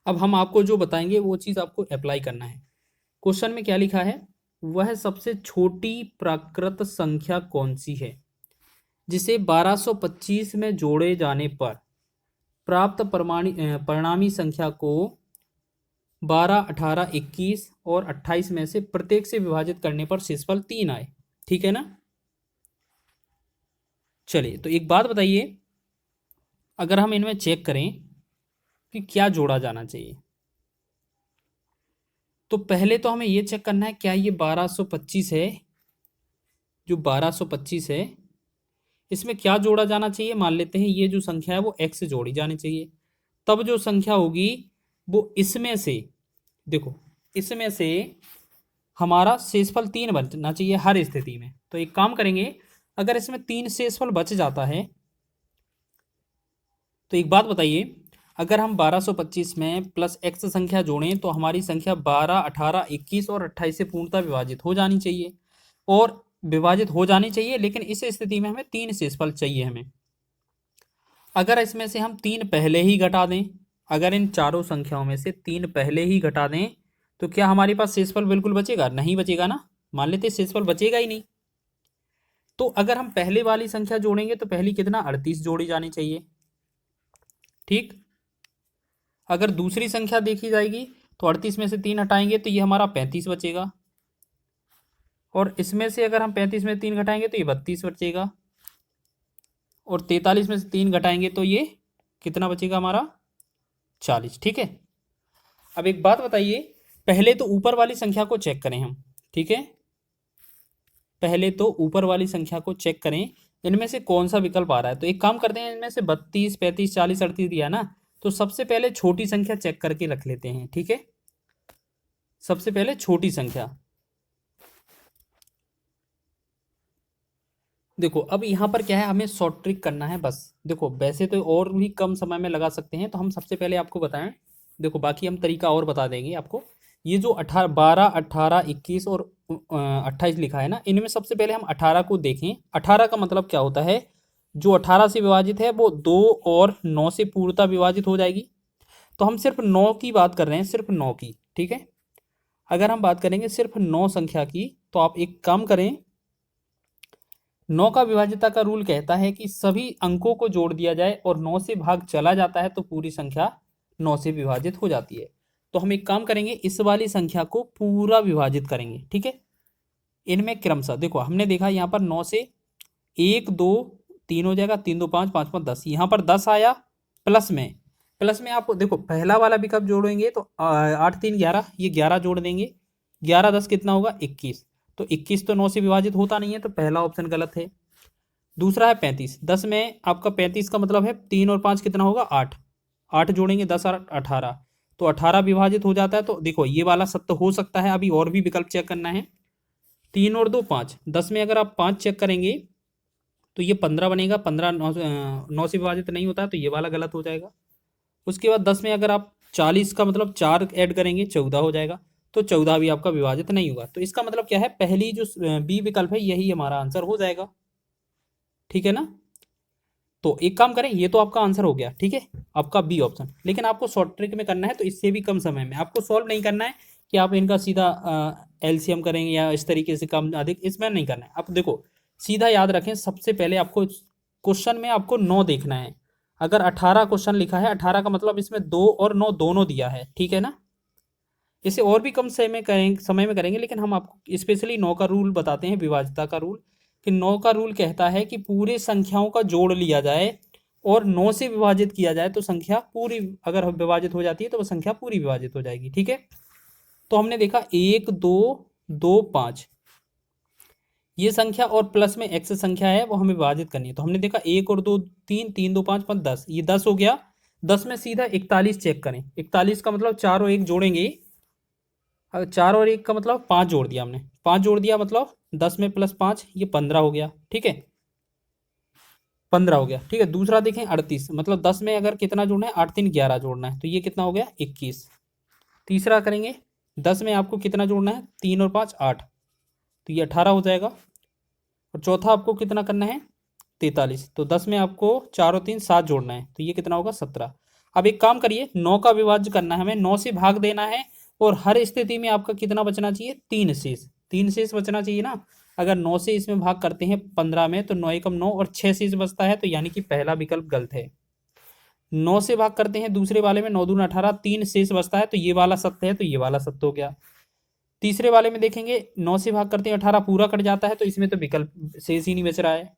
अब हम आपको जो बताएंगे वो चीज़ आपको अप्लाई करना है। क्वेश्चन में क्या लिखा है, वह सबसे छोटी प्राकृत संख्या कौन सी है जिसे 1225 में जोड़े जाने पर प्राप्त परिणामी संख्या को 12, 18, 21 और 28 में से प्रत्येक से विभाजित करने पर शेषफल 3 आए। ठीक है ना। चलिए, तो एक बात बताइए, अगर हम इनमें चेक करें कि क्या जोड़ा जाना चाहिए, तो पहले तो हमें ये चेक करना है क्या ये 1225 है, जो 1225 है इसमें क्या जोड़ा जाना चाहिए। मान लेते हैं ये जो संख्या है वो x से जोड़ी जानी चाहिए, तब जो संख्या होगी वो इसमें से, देखो इसमें से हमारा शेषफल 3 बचना चाहिए हर स्थिति में। तो एक काम करेंगे, अगर इसमें 3 शेषफल बच जाता है तो एक बात बताइए, अगर हम 1225 में प्लस x संख्या जोड़ें तो हमारी संख्या 12, 18, 21 और 28 से पूर्णतः विभाजित हो जानी चाहिए, और विभाजित हो जानी चाहिए, लेकिन इस स्थिति में हमें 3 शेषफल चाहिए हमें। अगर इसमें से हम 3 पहले ही घटा दें, अगर इन चारों संख्याओं में से 3 पहले ही घटा दें तो क्या हमारे पास शेषफल बिल्कुल बचेगा? नहीं बचेगा ना। मान लेते शेषफल बचेगा ही नहीं। तो अगर हम पहले वाली संख्या जोड़ेंगे तो पहली कितना 38 जोड़ी जानी चाहिए। ठीक, अगर दूसरी संख्या देखी जाएगी तो 38 में से 3 हटाएंगे तो ये हमारा 35 बचेगा, और इसमें से अगर हम 35 में 3 घटाएंगे तो ये 32 बचेगा, और 43 में से 3 घटाएंगे तो ये कितना बचेगा हमारा 40। ठीक है। अब एक बात बताइए, पहले तो ऊपर वाली संख्या को चेक करें हम। ठीक है, पहले तो ऊपर वाली संख्या को चेक करें, इनमें से कौन सा विकल्प आ रहा है। तो एक काम करते हैं, इनमें से 32, 35, 40, 38 दिया ना, तो सबसे पहले छोटी संख्या चेक करके रख लेते हैं। ठीक है, सबसे पहले छोटी संख्या। देखो अब यहाँ पर क्या है, हमें शॉर्ट ट्रिक करना है बस। देखो वैसे तो और भी कम समय में लगा सकते हैं, तो हम सबसे पहले आपको बताएं, देखो बाकी हम तरीका और बता देंगे आपको। ये जो 12, 18, 21 और 28 लिखा है ना, इनमें सबसे पहले हम 18 को देखें। 18 का मतलब क्या होता है, जो 18 से विभाजित है वो 2 और 9 से पूर्णतः विभाजित हो जाएगी। तो हम सिर्फ 9 की बात कर रहे हैं, सिर्फ 9 की। ठीक है, अगर हम बात करेंगे सिर्फ 9 संख्या की, तो आप एक काम करें, 9 का विभाज्यता का रूल कहता है कि सभी अंकों को जोड़ दिया जाए और 9 से भाग चला जाता है तो पूरी संख्या 9 से विभाजित हो जाती है। तो हम एक काम करेंगे, इस वाली संख्या को पूरा विभाजित करेंगे। ठीक है, इनमें क्रमशः देखो हमने देखा यहाँ पर 9 से 1, 2, 3 हो जाएगा, 3, 2, 5, 5, 5, 10, यहाँ पर 10 आया। प्लस में आप देखो पहला वाला विकल्प जोड़ेंगे तो 8, 3, 11, ये 11 जोड़ देंगे, 11, 10 कितना होगा 21। तो 21 तो 9 से विभाजित होता नहीं है, तो पहला ऑप्शन गलत है। दूसरा है 35, 10 में आपका 35 का मतलब है 3 और 5 कितना होगा 8, 8 जोड़ेंगे 10 और 18, तो 18 विभाजित हो जाता है। तो देखो ये वाला सत्य हो सकता है, अभी और भी विकल्प चेक करना है। 3 और 2 5, 10 में अगर आप 5 चेक करेंगे तो ये 15 बनेगा, 15 9 से विभाजित नहीं होता है, तो ये वाला गलत हो जाएगा। उसके बाद 10 में अगर आप 40 का मतलब 4 ऐड करेंगे 14 हो जाएगा, तो 14 भी आपका विभाजित नहीं होगा। तो इसका मतलब क्या है, पहली जो बी विकल्प है यही हमारा आंसर हो जाएगा। ठीक है ना। तो एक काम करें, ये तो आपका आंसर हो गया। ठीक है, आपका बी ऑप्शन। लेकिन आपको शॉर्ट ट्रिक में करना है, तो इससे भी कम समय में आपको सॉल्व नहीं करना है कि आप इनका सीधा एलसीएम करेंगे या इस तरीके से कम अधिक, इसमें नहीं करना है। आप देखो सीधा याद रखें, सबसे पहले आपको क्वेश्चन में आपको 9 देखना है। अगर 18 क्वेश्चन लिखा है, 18 का मतलब इसमें 2 और 9 दोनों दिया है। ठीक है ना। इसे और भी कम समय में करेंगे, लेकिन हम आपको स्पेशली 9 का रूल बताते हैं, विभाज्यता का रूल, कि 9 का रूल कहता है कि पूरे संख्याओं का जोड़ लिया जाए और 9 से विभाजित किया जाए तो संख्या पूरी, अगर विभाजित हो जाती है तो वो संख्या पूरी विभाजित हो जाएगी। ठीक है, तो हमने देखा 1, 2, 2, 5 ये संख्या, और प्लस में एक्स संख्या है वो हमें विभाजित करनी है। तो हमने देखा 1 और 2 3, 3, 2, 5, 5, 10, ये 10 हो गया। 10 में सीधा 41 चेक करें, 41 का मतलब 4 और 1 जोड़ेंगे, 4 और 1 का मतलब 5 जोड़ दिया हमने, 5 जोड़ दिया मतलब 10 में प्लस 5 ये 15 हो गया। ठीक है, 15 हो गया। ठीक है, दूसरा देखें 38, मतलब 10 में अगर कितना जोड़ना है 8, 3, 11 जोड़ना है, तो ये कितना हो गया 21। तीसरा करेंगे, 10 में आपको कितना जोड़ना है 3 और 5 8, तो ये 18 हो जाएगा। और चौथा आपको कितना करना है 43, तो 10 में आपको 4 और 3 7 जोड़ना है, तो ये कितना होगा 17। अब एक काम करिए, 9 का विभाज्य करना है हमें, 9 से भाग देना है और हर स्थिति में आपका कितना बचना चाहिए, 3 शेष, 3 शेष बचना चाहिए ना। अगर 9 से इसमें भाग करते हैं 15 में तो 9 एकम 9 और 6 शेष बचता है, तो यानी कि पहला विकल्प गलत है। 9 से भाग करते हैं दूसरे वाले में, 9 दूना 18, 3 शेष बचता है, तो ये वाला सत्य है, तो ये वाला सत्य हो गया। तीसरे वाले में देखेंगे 9 से भाग करते हैं 18 पूरा कट जाता है, तो इसमें तो विकल्प शेष ही नहीं बच रहा है।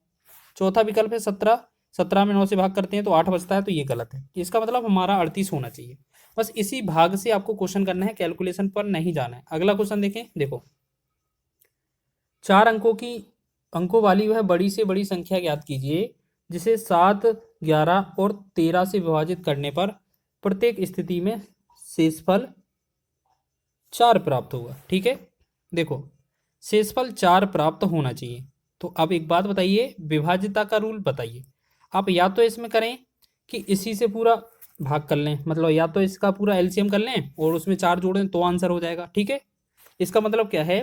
चौथा विकल्प है 17, 17 में 9 से भाग करते हैं तो 8 बचता है, तो ये गलत है। इसका मतलब हमारा 38 होना चाहिए। बस इसी भाग से आपको क्वेश्चन करना है, कैलकुलेशन पर नहीं जाना है। अगला क्वेश्चन देखें, देखो 4 अंकों वाली वह बड़ी से बड़ी संख्या ज्ञात कीजिए जिसे 7, 11 और 13 से विभाजित करने पर प्रत्येक स्थिति में शेषफल 4 प्राप्त होगा। ठीक है, देखो शेषफल 4 प्राप्त होना चाहिए। तो अब एक बात बताइए, विभाज्यता का रूल बताइए। आप या तो इसमें करें कि इसी से पूरा भाग कर लें, मतलब या तो इसका पूरा एलसीएम कर लें और उसमें 4 जोड़ दें तो आंसर हो जाएगा। ठीक है, इसका मतलब क्या है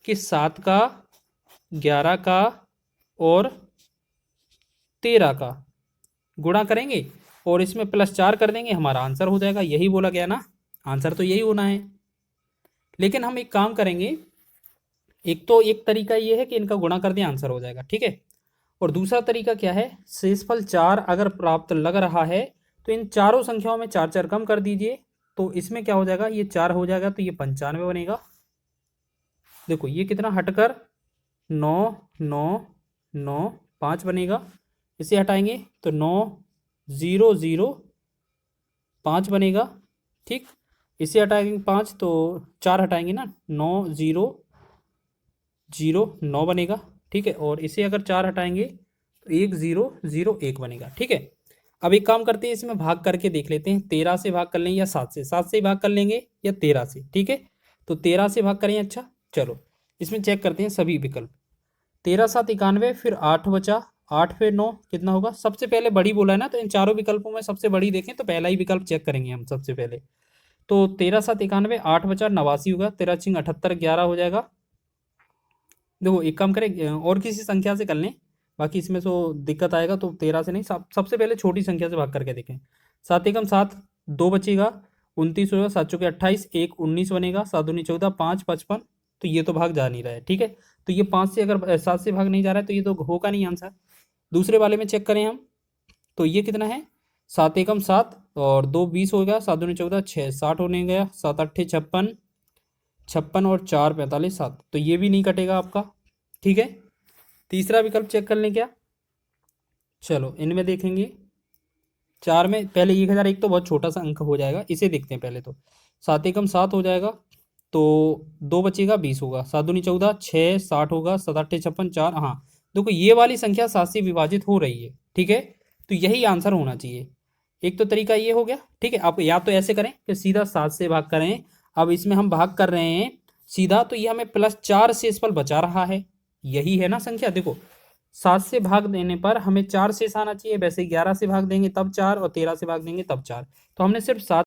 कि 7 का, 11 का और 13 का गुणा करेंगे और इसमें +4 कर देंगे, हमारा आंसर हो जाएगा। यही बोला गया ना, आंसर तो यही होना है। लेकिन हम एक काम करेंगे, एक तरीका ये है कि इनका गुणा कर दें, आंसर हो जाएगा। ठीक है, और दूसरा तरीका क्या है, शेषफल 4 अगर प्राप्त लग रहा है तो इन चारों संख्याओं में 4 4 कम कर दीजिए, तो इसमें क्या हो जाएगा, ये 4 हो जाएगा तो ये 95 बनेगा। देखो ये कितना हटकर 9 9 9 5 बनेगा, इसे हटाएंगे तो 9 0 0 5 बनेगा। ठीक, इसे हटाएंगे 5 तो 4 हटाएंगे ना, 9 0 0 9 बनेगा। ठीक है, और इसे अगर 4 हटाएंगे तो 1 0 0 1 बनेगा। ठीक है, अब एक काम करते हैं, इसमें भाग करके देख लेते हैं, 13 से भाग कर लें या 7 से, 7 से भाग कर लेंगे या 13 से। ठीक है, तो 13 से भाग करें। अच्छा चलो इसमें चेक करते हैं सभी विकल्प। 13 7 91, फिर 8 बचा, 8 फिर 9 कितना होगा, सबसे पहले बड़ी बोला है ना, तो इन चारों विकल्पों में सबसे बड़ी देखें तो पहला ही विकल्प चेक करेंगे हम सबसे पहले। तो 13 7 91, 8 बचा 89 होगा, 13 छिंग 78, 11 हो जाएगा। देखो एक काम करें, और किसी संख्या से कर लें, बाकी इसमें तो दिक्कत आएगा, तो 13 से नहीं, सबसे पहले छोटी संख्या से भाग करके देखें। 7 एकम 7, 2 बचेगा, 29 होगा, 7 चौके 28, 1 19 बनेगा, 7 दूनी 14, 5 55, तो ये तो भाग जा नहीं रहा है। ठीक है, तो ये 5 से अगर 7 से भाग नहीं जा रहा है तो ये तो होगा नहीं आंसर। दूसरे वाले में चेक करें हम, तो ये कितना है, 7 एकम 7 और 2 20 हो गया, 7 दूनी 14, 6 60 होने गया, 7 अट्ठे 56, 56 और 4 45 7, तो ये भी नहीं कटेगा आपका। ठीक है, तीसरा विकल्प चेक कर लें क्या, चलो इनमें देखेंगे। 4 में पहले 1001 तो बहुत छोटा सा अंक हो जाएगा, इसे देखते हैं पहले। तो 7 एकम 7 हो जाएगा, तो 2 बचेगा, 20 होगा, 7 दूनी 14, 6 60 होगा, 7 अट्ठे 56, 4, हाँ देखो ये वाली संख्या 7 से विभाजित हो रही है। ठीक है, तो यही आंसर होना चाहिए। एक तो तरीका ये हो गया। ठीक है, आप या तो ऐसे करें कि सीधा 7 से भाग करें, अब इसमें हम भाग कर रहे हैं सीधा, तो ये हमें +4 शेषफल बचा रहा है, यही है ना संख्या। देखो 7 से भाग देने पर हमें 4 शेष आना चाहिए, वैसे 11 से भाग देंगे तब 4 और 13 से भाग देंगे तब 4, तो हमने सिर्फ 7